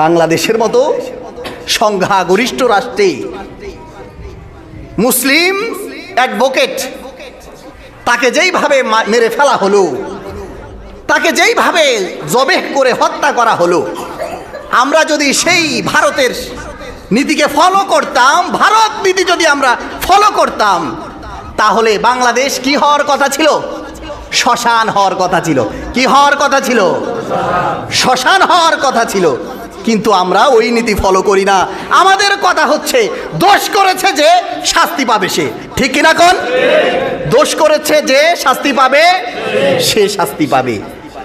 বাংলাদেশের মতো সংখ্যাগরিষ্ঠ রাষ্ট্রে মুসলিম অ্যাডভোকেট, তাকে যেইভাবে মেরে ফেলা হলো, তাকে যেইভাবে জবেহ করে হত্যা করা হলো, আমরা যদি সেই ভারতের নীতিকে ফলো করতাম, ভারত নীতি যদি আমরা ফলো করতাম, তাহলে বাংলাদেশ কি হওয়ার কথা ছিল? শ্মশান হওয়ার কথা ছিল। কি হওয়ার কথা ছিল? শ্মশান হওয়ার কথা ছিল। কিন্তু আমরা ওই নীতি ফলো করি না। আমাদের কথা হচ্ছে দোষ করেছে যে শাস্তি পাবে সে, ঠিক কিনা কোন? দোষ করেছে যে শাস্তি পাবে, সে শাস্তি পাবে।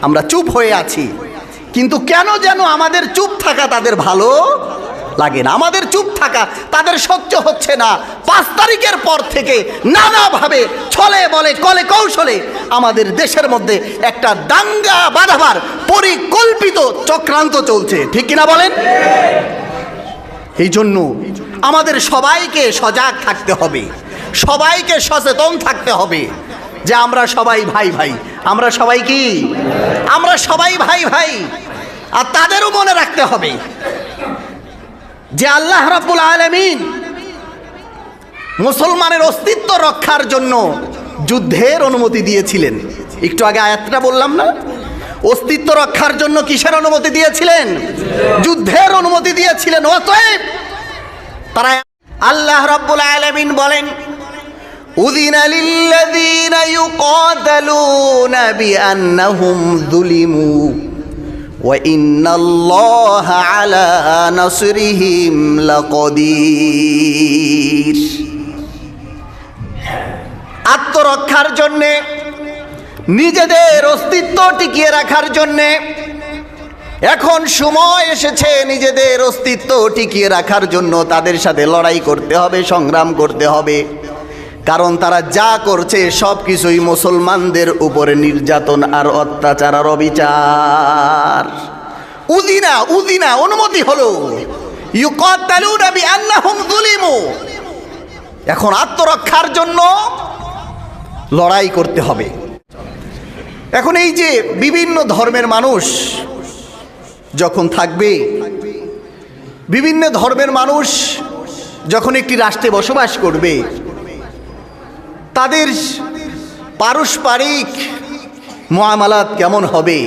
আমরা চুপ হয়ে আছি, কিন্তু কেন যেন আমাদের চুপ থাকা তাদের ভালো লাগে না। আমাদের চুপ থাকা তাদের সহ্য হচ্ছে না। 5 তারিখের পর থেকে নানাভাবে ছলে বলে কলে কৌশলে আমাদের দেশের মধ্যে একটা দাঙ্গা বাঁধাবার পরিকল্পিত চক্রান্ত চলছে, ঠিক কিনা বলেন? এই জন্য আমাদের সবাইকে সজাগ থাকতে হবে, সবাইকে সচেতন থাকতে হবে যে আমরা সবাই ভাই ভাই। আমরা সবাই কি? আমরা সবাই ভাই ভাই। আর তাদেরও মনে রাখতে হবে যে আল্লাহ রাব্বুল আলামিন মুসলমানের অস্তিত্ব রক্ষার জন্য যুদ্ধের অনুমতি দিয়েছিলেন। একটু আগে আয়াতটা বললাম না? অস্তিত্ব রক্ষার জন্য কিসের অনুমতি দিয়েছিলেন? যুদ্ধের অনুমতি দিয়েছিলেন। অতএব তারা, আল্লাহ রাব্বুল আলামিন বলেন, উযিনা লিল্লাযীনা ইউকাতালুনা বিআন্নাহুম যুলিমু ওয়া ইন্নাল্লাহা আলা নাসরিহিম লাকাদির। আত্মরক্ষার জন্যে, নিজেদের অস্তিত্ব টিকিয়ে রাখার জন্যে এখন সময় এসেছে। নিজেদের অস্তিত্ব টিকিয়ে রাখার জন্য তাদের সাথে লড়াই করতে হবে, সংগ্রাম করতে হবে। কারণ তারা যা করছে সব কিছুই মুসলমানদের উপরে নির্যাতন আর অত্যাচার আর অবিচার। উযিনা, উযিনা অনুমতি হলো, ইউকাতালুনা বিআন্নাহুম যুলিমু। এখন আত্মরক্ষার জন্য লড়াই করতে হবে। এখন এই যে বিভিন্ন ধর্মের মানুষ যখন থাকবে, বিভিন্ন ধর্মের মানুষ যখন একটি রাষ্ট্রে বসবাস করবে, তাদের পারস্পরিক মুআমালাত কেমন হবে,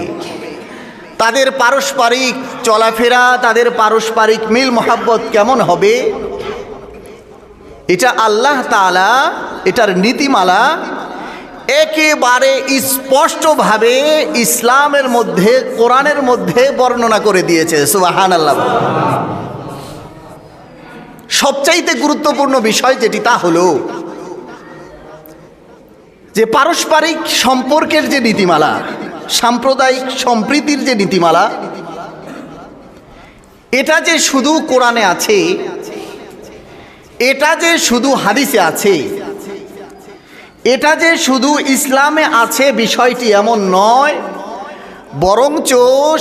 তাদের পারস্পরিক চলাফেরা, তাদের পারস্পরিক মিল মোহাব্বত কেমন হবে, এটা আল্লাহ তাআলা এটার নীতিমালা একেবারে স্পষ্টভাবে ইসলামের মধ্যে, কোরআনের মধ্যে বর্ণনা করে দিয়েছে। সুবহানাল্লাহ। সবচাইতে গুরুত্বপূর্ণ বিষয় যেটি, তা হলো যে পারস্পরিক সম্পর্কের যে নীতিমালা, সাম্প্রদায়িক সম্প্রীতির যে নীতিমালা, এটা যে শুধু কোরআনে আছে, এটা যে শুধু হাদিসে আছে, এটা যে শুধু ইসলামে আছে, বিষয়টি এমন নয়। বরঞ্চ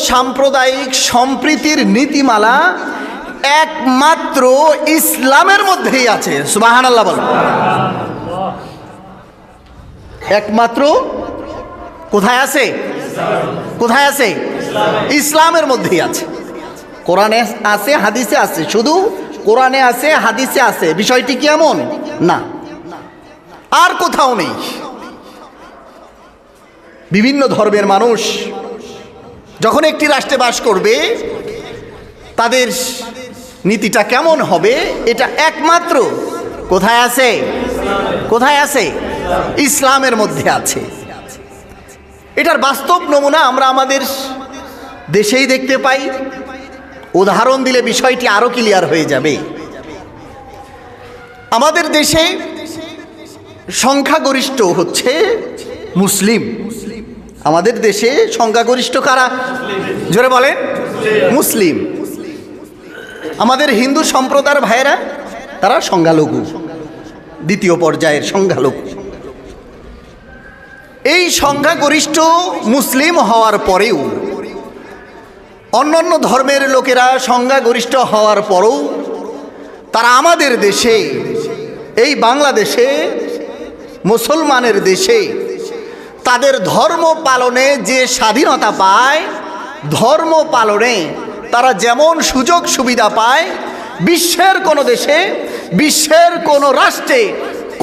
সাম্প্রদায়িক সম্প্রীতির নীতিমালা একমাত্র ইসলামের মধ্যেই আছে। সুবহানাল্লাহ বলো। একমাত্র কোথায় আছে? কোথায় আছে? ইসলামের মধ্যেই আছে। কোরআনে আছে, হাদিসে আছে। শুধু কোরআনে আছে, হাদিসে আছে, বিষয়টি কি এমন না, আর কোথাও নেই। বিভিন্ন ধর্মের মানুষ যখন একটি রাষ্ট্রে বাস করবে, তাদের নীতিটা কেমন হবে, এটা একমাত্র কোথায় আছে? কোথায় আছে? ইসলামের মধ্যে আছে। এটার বাস্তব নমুনা আমরা আমাদের দেশেই দেখতে পাই। উদাহরণ দিলে বিষয়টি আরো ক্লিয়ার হয়ে যাবে। আমাদের দেশে সংখ্যাগরিষ্ঠ হচ্ছে মুসলিম। আমাদের দেশে সংখ্যাগরিষ্ঠ কারা? জোরে বলেন। মুসলিম। আমাদের হিন্দু সম্প্রদায়ের ভাইয়েরা তারা সংখ্যালঘু, দ্বিতীয় পর্যায়ের সংখ্যালঘু। এই সংখ্যাগরিষ্ঠ মুসলিম হওয়ার পরেও, অন্যান্য ধর্মের লোকেরা সংখ্যাগরিষ্ঠ হওয়ার পরেও, তারা আমাদের দেশে, এই বাংলাদেশে, মুসলমানের দেশে তাদের ধর্ম পালনে যে স্বাধীনতা পায়, ধর্ম পালনে তারা যেমন সুযোগ সুবিধা পায়, বিশ্বের কোনো দেশে, বিশ্বের কোনো রাষ্ট্রে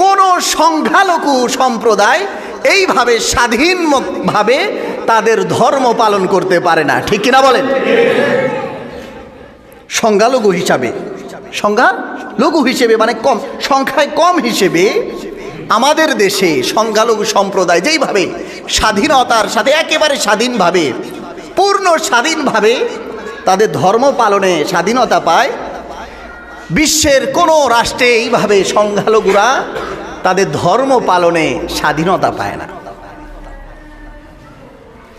কোনো সংখ্যালঘু সম্প্রদায় এইভাবে স্বাধীনভাবে তাদের ধর্ম পালন করতে পারে না। ঠিক কিনা বলেন? সংখ্যালঘু হিসাবে, সংখ্যালঘু হিসেবে মানে কম, সংখ্যায় কম হিসেবে আমাদের দেশে সংখ্যালঘু সম্প্রদায় যেইভাবে স্বাধীনতার সাথে একেবারে স্বাধীনভাবে, পূর্ণ স্বাধীনভাবে তাদের ধর্ম পালনে স্বাধীনতা পায়, বিশ্বের কোনো রাষ্ট্রে এইভাবে সংখ্যালঘুরা তাদের ধর্ম পালনে স্বাধীনতা পায় না।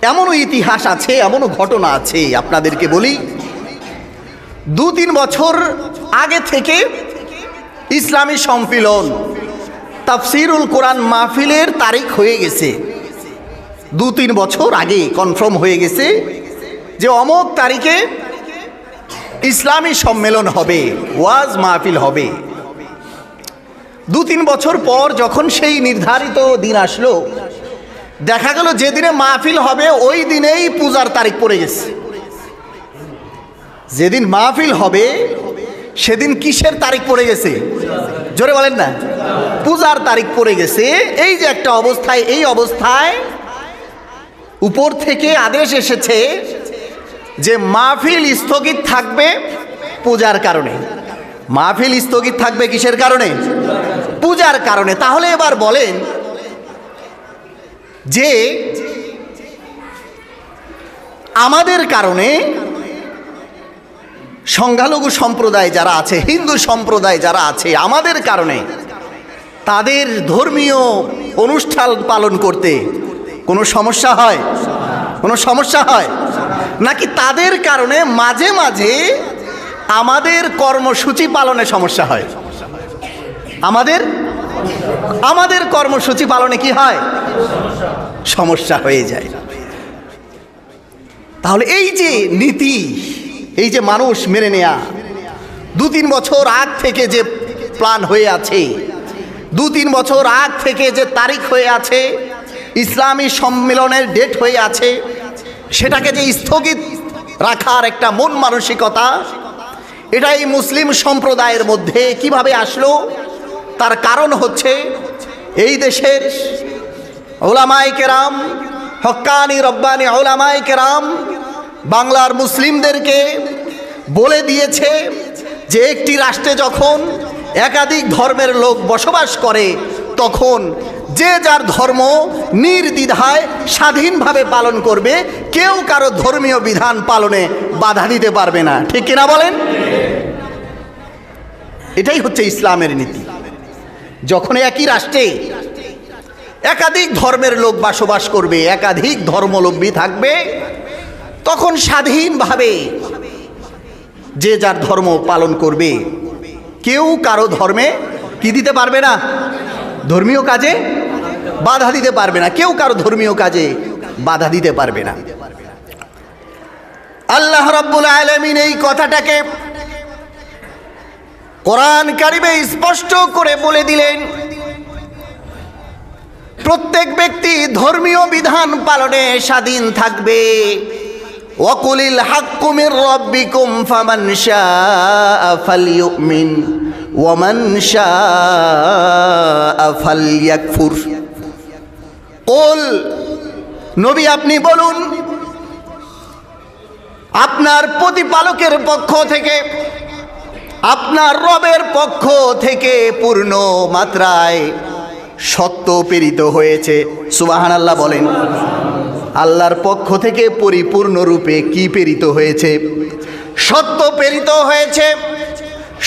এমনও ইতিহাস আছে, এমনও ঘটনা আছে, আপনাদেরকে বলি। 2-3 বছর আগে থেকে ইসলামী সম্মিলন তাফসিরুল কোরআন মাহফিলের তারিখ হয়ে গেছে। 2-3 বছর আগে কনফার্ম হয়ে গেছে যে অমুক তারিখে ইসলামী সম্মেলন হবে, ওয়াজ মাহফিল হবে। 2-3 বছর পর যখন সেই নির্ধারিত দিন আসলো, দেখা গেল যেদিনে মাহফিল হবে ওই দিনেই পূজার তারিখ পড়ে গেছে। যেদিন মাহফিল হবে সেদিন কিসের তারিখ পড়ে গেছে? জোরে বলেন না। পূজার তারিখ পড়ে গেছে। এই যে একটা অবস্থায়, এই অবস্থায় উপর থেকে আদেশ এসেছে যে মাহফিল স্থগিত থাকবে পূজার কারণে। মাহফিল স্থগিত থাকবে কিসের কারণে? পূজার কারণে। তাহলে এবার বলেন যে আমাদের কারণে সংখ্যালঘু সম্প্রদায় যারা আছে, হিন্দু সম্প্রদায় যারা আছে, আমাদের কারণে তাদের ধর্মীয় অনুষ্ঠান পালন করতে কোনো সমস্যা হয়? কোনো সমস্যা হয় নাকি তাদের কারণে মাঝে মাঝে আমাদের কর্মসূচি পালনে সমস্যা হয়? আমাদের কর্মসূচি পালনে কি হয়? সমস্যা হয়ে যায়। তাহলে এই যে নীতি, এই যে মানুষ মেনে নেয়া, 2-3 বছর আগ থেকে যে প্ল্যান হয়ে আছে, 2-3 বছর আগ থেকে যে তারিখ হয়ে আছে, ইসলামী সম্মেলনের ডেট হয়ে আছে, সেটাকে যে স্থগিত রাখার একটা মন মানসিকতা, এটাই মুসলিম সম্প্রদায়ের মধ্যে কিভাবে আসলো? তার কারণ হচ্ছে এই দেশের উলামায়ে কেরাম, হক্কানি রব্বানি উলামায়ে কেরাম বাংলার মুসলিমদেরকে বলে দিয়েছে যে একটি রাষ্ট্রে যখন একাধিক ধর্মের লোক বসবাস করে তখন যে যার ধর্ম নির্দ্বিধায় স্বাধীনভাবে পালন করবে, কেউ কারো ধর্মীয় বিধান পালনে বাধা দিতে পারবে না। ঠিক কিনা বলেন? এটাই হচ্ছে ইসলামের নীতি। যখন একই রাষ্ট্রে একাধিক ধর্মের লোক বসবাস করবে, একাধিক ধর্মাবলম্বী থাকবে, তখন স্বাধীনভাবে যে যার ধর্ম পালন করবে, কেউ কারো ধর্মে কি দিতে পারবে না? ধর্মীয় কাজে বাধা দিতে পারবে না। কেউ কারো ধর্মীয় কাজে বাধা দিতে পারবে না। আল্লাহ রাব্বুল আলামিন এই কথাটাকে কোরআন কারিমে স্পষ্ট করে বলে দিলেন, প্রত্যেক ব্যক্তি ধর্মীয় বিধান পালনে স্বাধীন থাকবে। ওয়াকুলিল হাক্কু মির রাব্বিকুম ফামান শাআ ফালইউমিন ওয়া মান শাআ ফালইয়াকফুর। কুল, নবী আপনি বলুন, আপনার প্রতিপালকের পক্ষ থেকে, আপনার রবের পক্ষ থেকে পূর্ণ মাত্রায় সত্য প্রেরিত হয়েছে। সুবহানাল্লাহ বলেন। আল্লাহর পক্ষ থেকে পরিপূর্ণ রূপে কি প্রেরিত হয়েছে? সত্য প্রেরিত হয়েছে।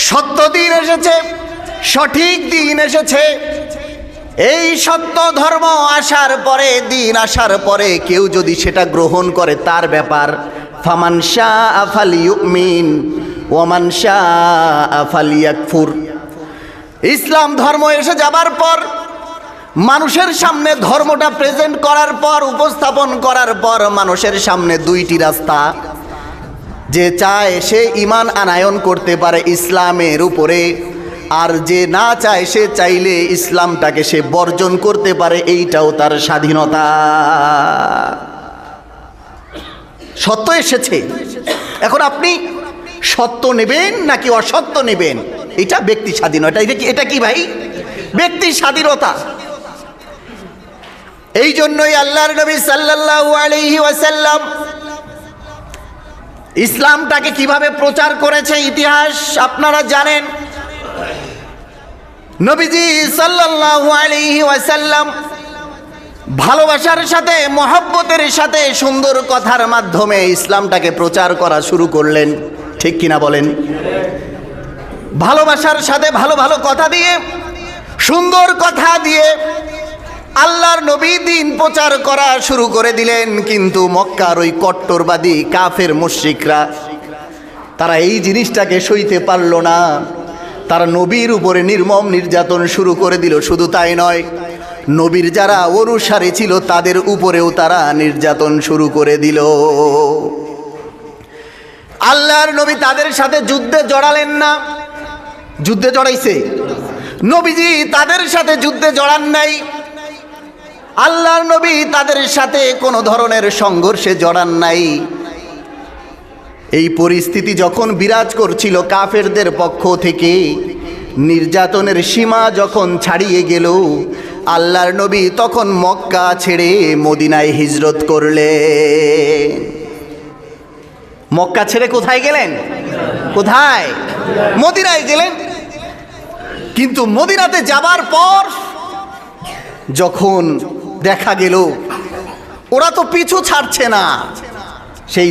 সত্য দিন এসেছে, সঠিক দিন এসেছে। এই সত্য ধর্ম আসার পরে, দিন আসার পরে কেউ যদি সেটা গ্রহণ করে তার ব্যাপার। ফামান শাআ ফালইউমিন ওয়া মান শাআ ফালইয়াকফুর। ইসলাম ধর্ম এসে যাবার পর, মানুষের সামনে ধর্মটা প্রেজেন্ট করার পর, উপস্থাপন করার পর, মানুষের সামনে দুইটি রাস্তা। যে চায় সে ঈমান আনায়ন করতে পারে ইসলামের উপরে, আর যে না চায় সে চাইলে ইসলামটাকে সে বর্জন করতে পারে। এইটাও তার স্বাধীনতা। সত্য এসেছে। এখন আপনি সত্য নেবেন নাকি অসত্য নেবেন, এটা ব্যক্তি স্বাধীনতা। এটা কি ভাই? ব্যক্তি স্বাধীনতা। এই জন্যই আল্লাহর নবী সাল্লাল্লাহু আলাইহি ওয়াসাল্লাম ইসলামটাকে কিভাবে প্রচার করেছে ইতিহাস আপনারা জানেন। নবীজি সাল্লাল্লাহু আলাইহি ওয়াসাল্লাম ভালোবাসার সাথে, মহব্বতের সাথে, সুন্দর কথার মাধ্যমে ইসলামটাকে প্রচার করা শুরু করলেন। ঠিক কিনা বলেন? ভালোবাসার সাথে ভালো ভালো কথা দিয়ে, সুন্দর কথা দিয়ে আল্লাহর নবী দিন প্রচার করা শুরু করে দিলেন। কিন্তু মক্কার ওই কট্টরবাদী কাফের মুশরিকরা তারা এই জিনিসটাকে সইতে পারল না। তারা নবীর উপরে নির্মম নির্যাতন শুরু করে দিল। শুধু তাই নয়, নবীর যারা অনুসারী ছিল তাদের উপরেও তারা নির্যাতন শুরু করে দিল। আল্লাহর নবী তাদের সাথে যুদ্ধে জড়ালেন না। যুদ্ধে জড়াইছে নবীজি, তাদের সাথে যুদ্ধে জড়ান নাই। আল্লাহর নবী তাদের সাথে কোনো ধরনের সংঘর্ষে জড়ান নাই। এই পরিস্থিতি যখন বিরাজ করছিল কাফেরদের পক্ষ থেকে, নির্যাতনের সীমা যখন ছাড়িয়ে গেল, আল্লাহর নবী তখন মক্কা ছেড়ে মদিনায় হিজরত করলেন। মক্কা ছেড়ে কোথায় গেলেন? কোথায়? মদিনায় গেলেন। কিন্তু মদিনাতে যাবার পর যখন দেখা গেল ওরা তো পিছু ছাড়ছে না, সেই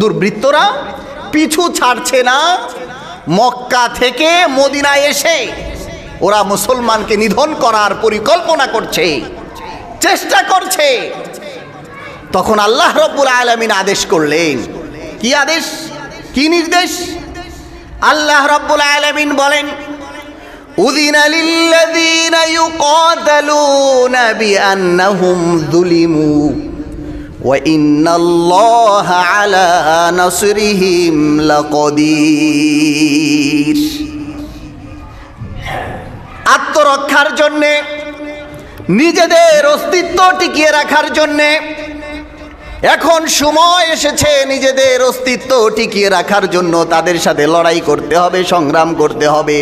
দুর্বৃত্তরা পিছু ছাড়ছে না, মক্কা থেকে মদিনায় এসে ওরা মুসলমানকে নিধন করার পরিকল্পনা করছে, চেষ্টা করছে। তখন আল্লাহ রাব্বুল আলামিন আদেশ করলেন। কি আদেশ? কি নির্দেশ? আল্লাহ রাব্বুল আলামিন বলেন, উযিনা লিল্লাযীনা ইউকাতালুনা বিআন্নাহুম যুলিমু ওয়া ইন্নাল্লাহা আলা নাসরিহিম লাকাদির। আত্মরক্ষার জন্যে, নিজেদের অস্তিত্ব টিকিয়ে রাখার জন্যে এখন সময় এসেছে। নিজেদের অস্তিত্ব টিকিয়ে রাখার জন্য তাদের সাথে লড়াই করতে হবে, সংগ্রাম করতে হবে।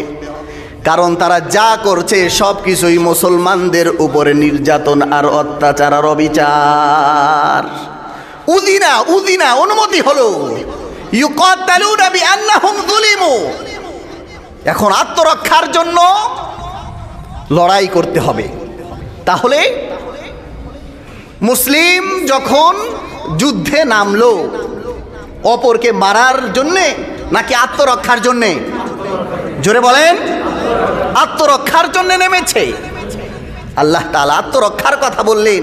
কারণ তারা যা করছে সব কিছুই মুসলমানদের উপরে নির্যাতন আর অত্যাচার আর অবিচার। উযিনা অনুমতি হলো, ইউকাতালুনা বিআন্নাহুম যুলিমু। এখন আত্মরক্ষার জন্য লড়াই করতে হবে। তাহলে মুসলিম যখন যুদ্ধে নামলো, অপরকে মারার জন্যে নাকি আত্মরক্ষার জন্যে? জোরে বলেন। আত্মরক্ষার জন্য নেমেছে। আল্লাহ তাআলা আত্মরক্ষার কথা বললেন,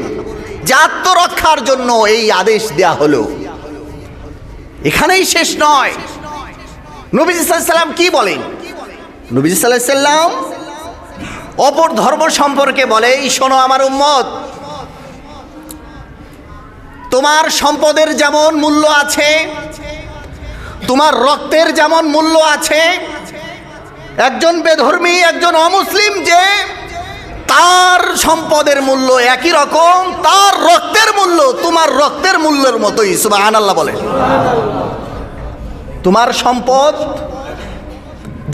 যে আত্মরক্ষার জন্য এই আদেশ দেয়া হলো। এখানেই শেষ নয়। নবীজি সাল্লাল্লাহু আলাইহি সাল্লাম কি বলেন? নবীজি সাল্লাল্লাহু আলাইহি সাল্লাম অপর ধর্ম সম্পর্কে বলে, শোনো আমার উম্মত, তোমার সম্পদের যেমন মূল্য আছে, তোমার রক্তের যেমন মূল্য আছে, একজন বেধর্মী, একজন অমুসলিম যে তার সম্পদের মূল্য একই রকম, তার রক্তের মূল্য তোমার রক্তের মূল্যের মতোই। সুবহানাল্লাহ বলে। তোমার সম্পদ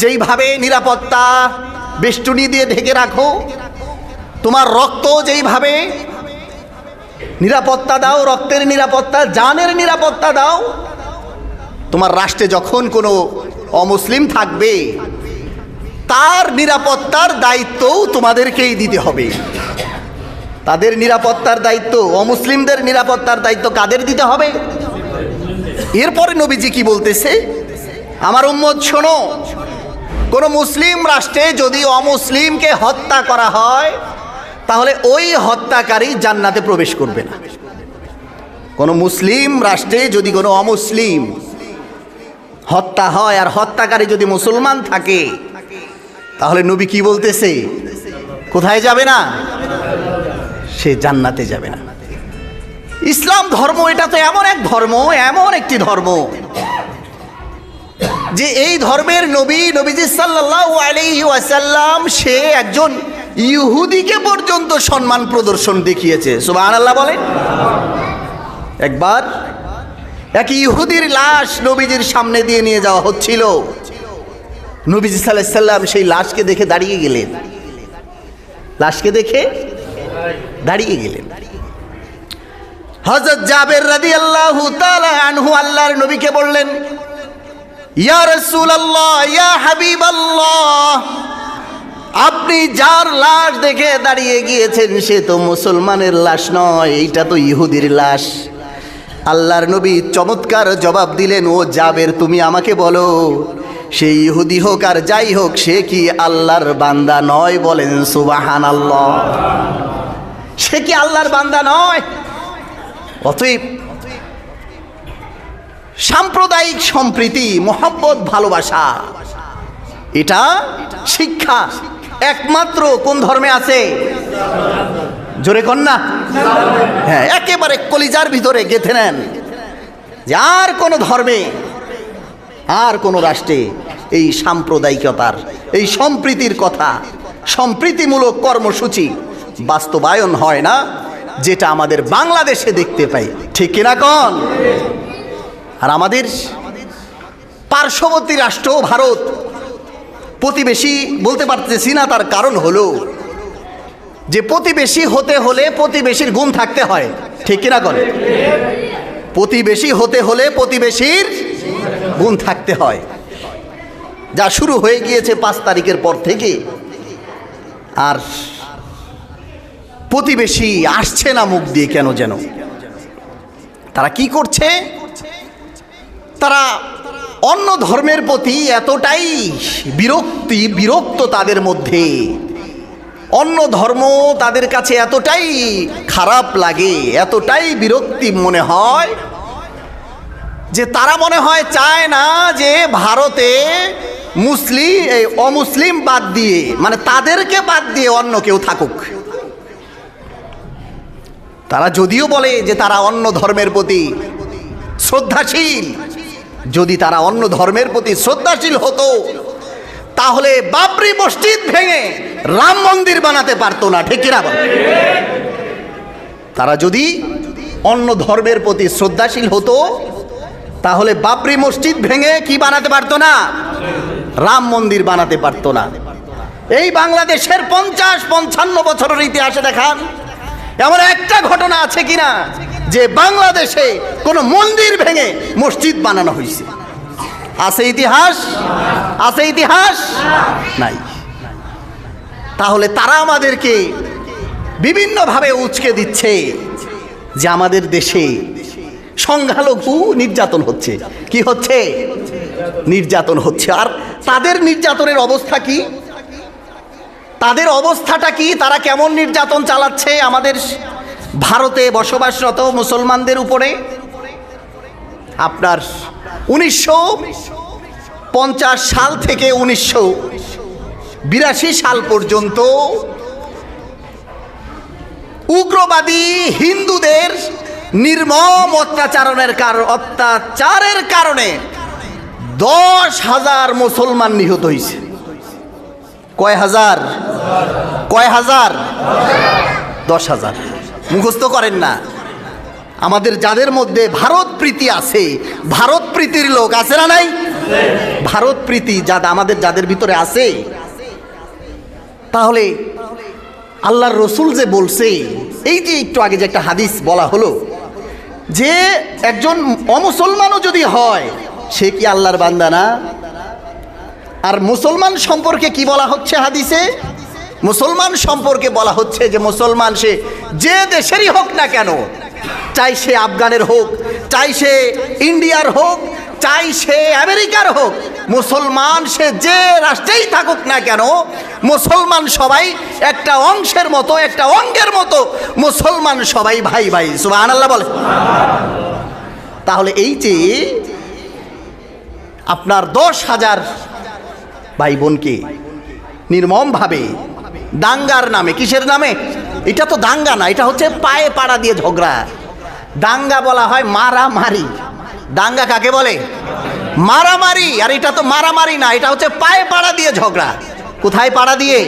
যেইভাবে নিরাপত্তা বেষ্টনী দিয়ে ঢেকে রাখো, তোমার রক্ত যেইভাবে নিরাপত্তা দাও, রক্তের নিরাপত্তা, জানের নিরাপত্তা দাও, তোমার রাষ্ট্রে যখন কোনো অমুসলিম থাকবে তার নিরাপত্তার দায়িত্বও তোমাদেরকেই দিতে হবে। তাদের নিরাপত্তার দায়িত্ব, অমুসলিমদের নিরাপত্তার দায়িত্ব কাদের দিতে হবে? এরপরে নবীজি কি বলতেছে? আমার উম্মত শোনো, কোনো মুসলিম রাষ্ট্রে যদি অমুসলিমকে হত্যা করা হয় তাহলে ওই হত্যাকারী জান্নাতে প্রবেশ করবে না। কোনো মুসলিম রাষ্ট্রে যদি কোনো অমুসলিম হত্যা হয় আর হত্যাকারী যদি মুসলমান থাকে, তাহলে নবী কি বলতেছে? কোথায় যাবে না? সে জান্নাতে যাবে না। ইসলাম ধর্ম এটা তো এমন এক ধর্ম, এমন একটি ধর্ম যে এই ধর্মের নবীজি সাল্লাল্লাহু আলাইহি ওয়াসাল্লাম সে একজন ইহুদিকে পর্যন্ত সম্মান প্রদর্শন দেখিয়েছে। সুবহানাল্লাহ বলেন। একবার এক ইহুদির লাশ নবীজির সামনে দিয়ে নিয়ে যাওয়া হচ্ছিল। নবীজি সাল্লাল্লাহু আলাইহি সাল্লাম সেই লাশকে দেখে দাঁড়িয়ে গেলেন। লাশকে দেখে দাঁড়িয়ে গেলেন। হযরত জাবের রাদিয়াল্লাহু তাআলা আনহু আল্লাহর নবীকে বললেন, ইয়া রাসূলুল্লাহ, ইয়া হাবিবাল্লাহ, আপনি যার লাশ দেখে দাঁড়িয়ে গিয়েছেন সে তো মুসলমানের লাশ নয়, এইটা তো ইহুদির লাশ। আল্লাহর নবী চমৎকার জবাব দিলেন, ও জাবের, তুমি আমাকে বলো, সে ইহুদি হোক আর যাই হোক, সে কি আল্লাহর বান্দা নয়? বলেন সুবহানাল্লাহ। সে কি আল্লাহর বান্দা নয়? অতএব সাম্প্রদায়িক সম্প্রীতি, মহব্বত, ভালোবাসা, এটা শিক্ষা একমাত্র কোন ধর্মে আছে? জোরে কন না। হ্যাঁ, একেবারে কলিজার ভিতরে গেঁথে নেন যে আর কোনো ধর্মে, আর কোনো রাষ্ট্রে এই সাম্প্রদায়িকতার, এই সম্প্রীতির কথা, সম্প্রীতিমূলক কর্মসূচি বাস্তবায়ন হয় না, যেটা আমাদের বাংলাদেশে দেখতে পাই। ঠিক কিনা কন? আর আমাদের পার্শ্ববর্তী রাষ্ট্র ভারত, প্রতিবেশী বলতে পারতেছি না, তার কারণ হলো যে প্রতিবেশী হতে হলে প্রতিবেশীর গুণ থাকতে হয়। ঠিক কিনা কন? প্রতিবেশী হতে হলে প্রতিবেশীর গুণ থাকতে হয়, যা শুরু হয়ে গিয়েছে 5 তারিখের পর থেকে। আর প্রতিবেশী আসছে না মুখ দিয়ে কেন যেন। তারা কি করছে? তারা অন্য ধর্মের প্রতি এতটাই বিরক্ত তাদের মধ্যে, অন্য ধর্ম তাদের কাছে এতটাই খারাপ লাগে, এতটাই বিরক্তি মনে হয় যে তারা মনে হয় চায় না যে ভারতে মুসলিম, এই অমুসলিম বাদ দিয়ে, মানে তাদেরকে বাদ দিয়ে অন্য কেউ থাকুক। তারা যদিও বলে যে তারা অন্য ধর্মের প্রতি শ্রদ্ধাশীল, যদি তারা অন্য ধর্মের প্রতি শ্রদ্ধাশীল হতো তাহলে বাবরি মসজিদ ভেঙে রাম মন্দির বানাতে পারতো না। ঠিক কিনা বল? তারা যদি অন্য ধর্মের প্রতি শ্রদ্ধাশীল হতো তাহলে বাবরি মসজিদ ভেঙে কি বানাতে পারতো না? রাম মন্দির বানাতে পারতো না। এই বাংলাদেশের 50-55 বছরের ইতিহাসে দেখান এমন একটা ঘটনা আছে কিনা যে বাংলাদেশে কোনো মন্দির ভেঙে মসজিদ বানানো হয়েছে? আছে ইতিহাস? আছে ইতিহাস? নাই। তাহলে তারা আমাদেরকে বিভিন্নভাবে উচকে দিচ্ছে যে আমাদের দেশে সংখ্যালঘু নির্যাতন হচ্ছে। কি হচ্ছে? নির্যাতন হচ্ছে। আর তাদের নির্যাতনের অবস্থা কি? তাদের অবস্থাটা কি? তারা কেমন নির্যাতন চালাচ্ছে আমাদের ভারতে বসবাসরত মুসলমানদের উপরে? আপনার 1950 সাল থেকে 1982 সাল পর্যন্ত উগ্রবাদী হিন্দুদের নির্মম অত্যাচারের কারণে 10,000 মুসলমান নিহত হয়েছে। কয় হাজার? কয় হাজার? 10,000। মুখস্থ করেন না। আমাদের যাদের মধ্যে ভারত প্রীতি আছে, ভারত প্রীতির লোক আছে না নাই? ভারত প্রীতি আমাদের যাদের ভিতরে আছে, তাহলে আল্লাহর রসুল যে বলছে, এই যে একটু আগে যে একটা হাদিস বলা হলো যে একজন অমুসলমানও যদি হয় সে কি আল্লাহর বান্দা না? আর মুসলমান সম্পর্কে কি বলা হচ্ছে হাদিসে? মুসলমান সম্পর্কে বলা হচ্ছে যে মুসলমান সে যে দেশেরই হোক না কেন, চাই সে আফগানের হোক, চাই সে ইন্ডিয়ার হোক, চাই সে আমেরিকার হোক, মুসলমান সে যে রাষ্ট্রেই থাকুক না কেন, মুসলমান সবাই একটা অংশের মতো, একটা অঙ্গের মতো, মুসলমান সবাই ভাই ভাই। সুবহানাল্লাহ বলে। তাহলে এই যে আপনার 10,000 ভাই বোনকে নির্মমভাবে দাঙ্গার নামে, কিসের নামে? এটা তো দাঙ্গা না, এটা হচ্ছে পায়ে পাড়া দিয়ে ঝগড়া। দাঙ্গা বলা হয় মারামারি। দাঙ্গা কাকে বলে? মারামারি। আর এটা তো মারামারি না, এটা হচ্ছে পায়ে পাড়া দিয়ে ঝগড়া। কোথায় পাড়া দিয়ে?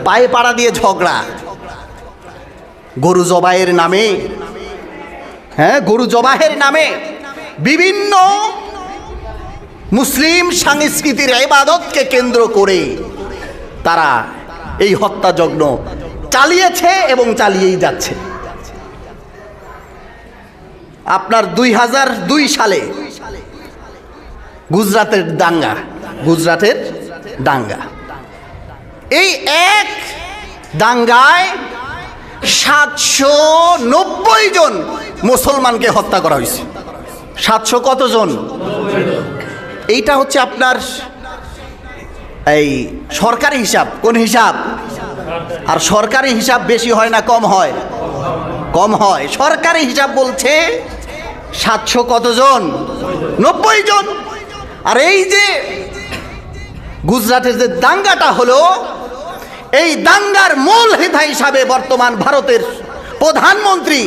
পায়ে পাড়া দিয়ে ঝগড়া। গরু জবাইয়ের নামে, হ্যাঁ, গরু জবাহের নামে বিভিন্ন মুসলিম সংস্কৃতির ইবাদতকে কেন্দ্র করে তারা এই হত্যাযজ্ঞ চালিয়েছে এবং চালিয়েই যাচ্ছে। আপনার 2002 সালে গুজরাটের দাঙ্গা, এই এক দাঙ্গায় 790 জন মুসলমানকে হত্যা করা হয়েছে। 700 কতজন? এইটা হচ্ছে আপনার এই সরকারি হিসাব। কোন হিসাব? আর সরকারি হিসাব বেশি হয় না কম হয়? কম হয়। সরকারি হিসাব বলছে 700 কতজন? 90 জন। আর এই যে গুজরাটের যে দাঙ্গাটা হলো, এই দাঙ্গার মূল হোতা হিসাবে বর্তমান ভারতের প্রধানমন্ত্রী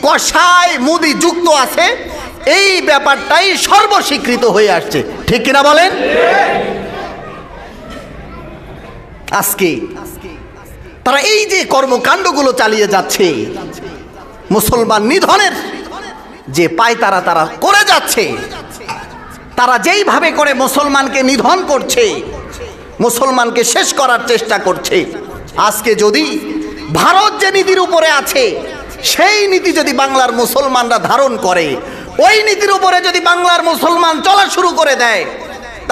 কসাই মোদি যুক্ত আছে। এই ব্যাপারটাই সর্বস্বীকৃত হয়ে আসছে, ঠিক কিনা বলেন? আজকে তারা এই যে কর্মকাণ্ডগুলো চালিয়ে যাচ্ছে, মুসলমান নিধনের যে পায়তারা তারা করে যাচ্ছে, তারা যেইভাবে করে মুসলমানকে নিধন করছে, মুসলমানকে শেষ করার চেষ্টা করছে। আজকে যদি ভারত যে নীতির উপরে আছে, সেই নীতি যদি বাংলার মুসলমানরা ধারণ করে, ওই নীতির উপরে যদি বাংলার মুসলমান চলা শুরু করে দেয়,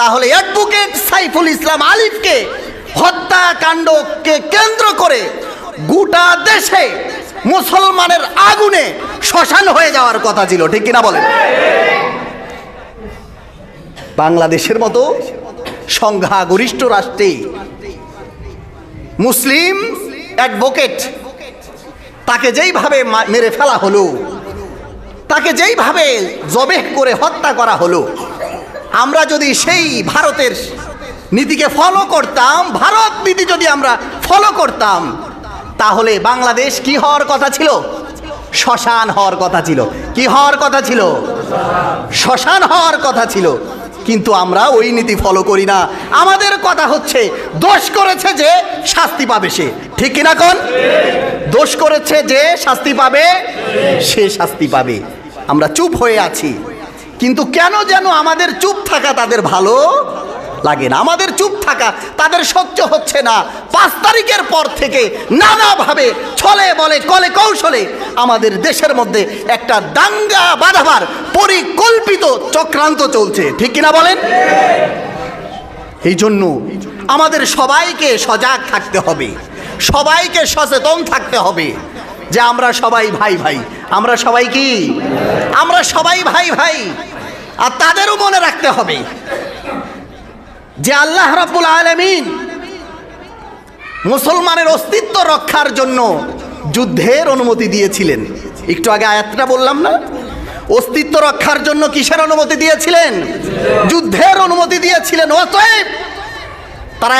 তাহলে অ্যাডভোকেট সাইফুল ইসলাম আলিফকে হত্যাকাণ্ডকে কেন্দ্র করে গোটা দেশে মুসলমানের আগুনে শ্মশান হয়ে যাওয়ার কথা ছিল, ঠিক কিনা বলেন? বাংলাদেশের মতো সংখ্যাগরিষ্ঠ রাষ্ট্রে মুসলিম অ্যাডভোকেট তাকে যেইভাবে মেরে ফেলা হলো, তাকে যেইভাবে জবেহ করে হত্যা করা হলো, আমরা যদি সেই ভারতের নীতিকে ফলো করতাম, ভারত নীতি যদি আমরা ফলো করতাম, তাহলে বাংলাদেশ কি হওয়ার কথা ছিল? শ্মশান হওয়ার কথা ছিল। কি হওয়ার কথা ছিল? শ্মশান হওয়ার কথা ছিল। কিন্তু আমরা ওই নীতি ফলো করি না। আমাদের কথা হচ্ছে দোষ করেছে যে শাস্তি পাবে সে, ঠিক কিনা কোন? দোষ করেছে যে শাস্তি পাবে, সে শাস্তি পাবে। আমরা চুপ হয়ে আছি, কিন্তু কেন যেন আমাদের চুপ থাকা তাদের ভালো লাগে না। আমাদের চুপ থাকা তাদের সহ্য হচ্ছে না। 5 তারিখের পর থেকে নানাভাবে ছলে বলে কলে কৌশলে আমাদের দেশের মধ্যে একটা দাঙ্গা বাঁধাবার পরিকল্পিত চক্রান্ত চলছে, ঠিক কিনা বলেন? এই জন্য আমাদের সবাইকে সজাগ থাকতে হবে, সবাইকে সচেতন থাকতে হবে যে আমরা সবাই ভাই ভাই। আমরা সবাই কি? আমরা সবাই ভাই ভাই। আর তাদেরও মনে রাখতে হবে যে আল্লাহ রাব্বুল আলামিন মুসলমানের অস্তিত্ব রক্ষার জন্য যুদ্ধের অনুমতি দিয়েছিলেন। একটু আগে আয়াতটা বললাম না? অস্তিত্ব রক্ষার জন্য কিসের অনুমতি দিয়েছিলেন? যুদ্ধের অনুমতি দিয়েছিলেন। অতএব তারা